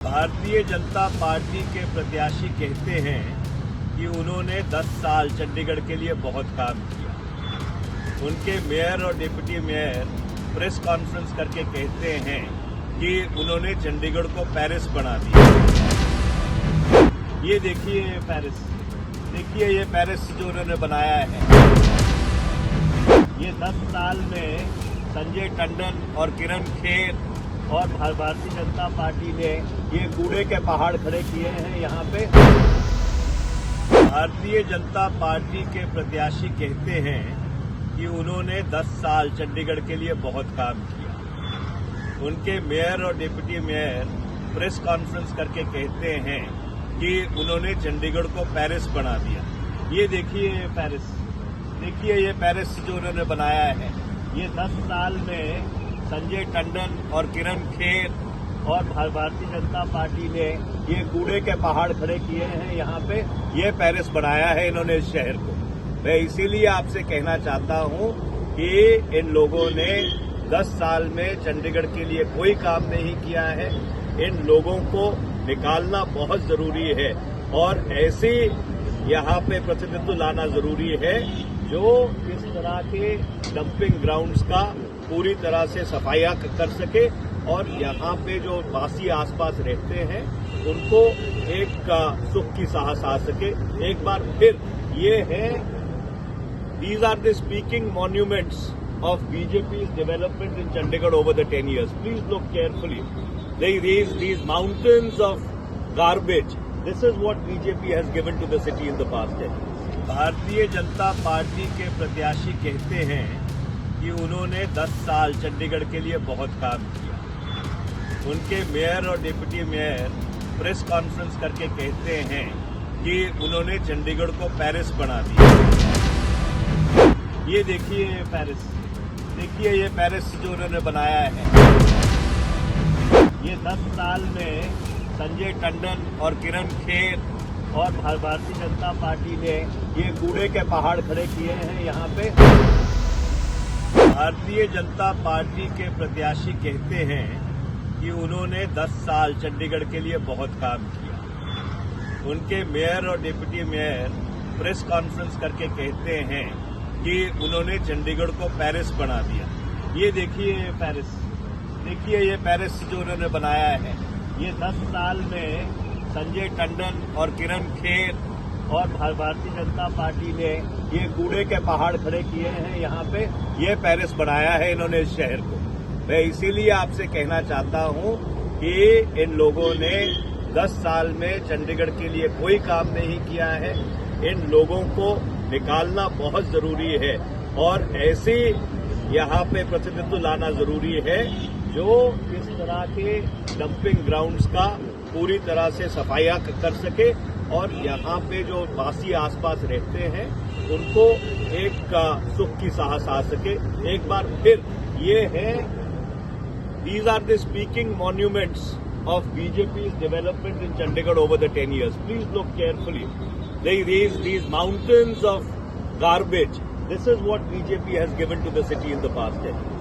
Bharatiya Janata party के प्रत्याशी कहते हैं कि उन्होंने 10 साल चंडीगढ़ के लिए बहुत काम किया। उनके मेयर और डिप्टी मेयर प्रेस कॉन्फ्रेंस करके कहते हैं कि उन्होंने चंडीगढ़ को पेरिस बना दिया। ये देखिए पेरिस, देखिए ये पेरिस जो उन्होंने बनाया है। ये 10 साल में संजय टंडन और किरण खेर और भारतीय जनता पार्टी ने ये कूड़े के पहाड़ खड़े किए हैं यहाँ पे। भारतीय जनता पार्टी के प्रत्याशी कहते हैं कि उन्होंने 10 साल चंडीगढ़ के लिए बहुत काम किया। उनके मेयर और डिप्टी मेयर प्रेस कॉन्फ्रेंस करके कहते हैं कि उन्होंने चंडीगढ़ को पेरिस बना दिया। ये देखिए पेरिस, देखिए ये पेरिस जो उन्होंने बनाया है। ये 10 साल में संजय टंडन और किरण खेर और भारतीय जनता पार्टी ने ये कूड़े के पहाड़ खड़े किए हैं यहाँ पे। ये पेरिस बनाया है इन्होंने इस शहर को। मैं इसीलिए आपसे कहना चाहता हूँ कि इन लोगों ने 10 साल में चंडीगढ़ के लिए कोई काम नहीं किया है। इन लोगों को निकालना बहुत जरूरी है और ऐसे यहाँ पे प्रतिनिधित्व लाना जरूरी है जो इस तरह के डंपिंग ग्राउंड्स का पूरी तरह से सफाइयां कर सके और यहाँ पे जो वासी आसपास रहते हैं उनको एक सुख की सांस आ सके। एक बार फिर ये है, these are the speaking monuments of BJP's development in Chandigarh over the 10 years. Please look carefully. These mountains of garbage. This is what BJP has given to the city in the past 10 years. Bharatiya Janata party के प्रत्याशी कहते हैं कि उन्होंने 10 साल चंडीगढ़ के लिए बहुत काम किया। उनके मेयर और डिप्टी मेयर प्रेस कॉन्फ्रेंस करके कहते हैं कि उन्होंने चंडीगढ़ को पेरिस बना दिया। ये देखिए पेरिस, देखिए ये पेरिस जो उन्होंने बनाया है। ये 10 साल में संजय टंडन और किरण खेर और भारतीय जनता पार्टी ने ये कूड़े के पहाड़ खड़े किए हैं यहाँ पे। भारतीय जनता पार्टी के प्रत्याशी कहते हैं कि उन्होंने 10 साल चंडीगढ़ के लिए बहुत काम किया। उनके मेयर और डिप्टी मेयर प्रेस कॉन्फ्रेंस करके कहते हैं कि उन्होंने चंडीगढ़ को पेरिस बना दिया। ये देखिए पेरिस, देखिए ये पेरिस जो उन्होंने बनाया है। ये 10 साल में संजय टंडन और किरण खेर और भारतीय जनता पार्टी ने ये कूड़े के पहाड़ खड़े किए हैं यहाँ पे। ये पेरिस बनाया है इन्होंने इस शहर को। मैं इसीलिए आपसे कहना चाहता हूँ कि इन लोगों ने 10 साल में चंडीगढ़ के लिए कोई काम नहीं किया है। इन लोगों को निकालना बहुत जरूरी है और ऐसे यहाँ पे प्रतिनिधित्व लाना जरूरी है जो इस तरह के डंपिंग ग्राउंड्स का पूरी तरह से सफाइयां कर सके और यहाँ पे जो वासी आसपास रहते हैं उनको एक सुख की सांस आ सके। एक बार फिर ये है, these are the speaking monuments of BJP's development in Chandigarh over the 10 years. Please look carefully. These mountains of garbage. This is what BJP has given to the city in the past 10 years.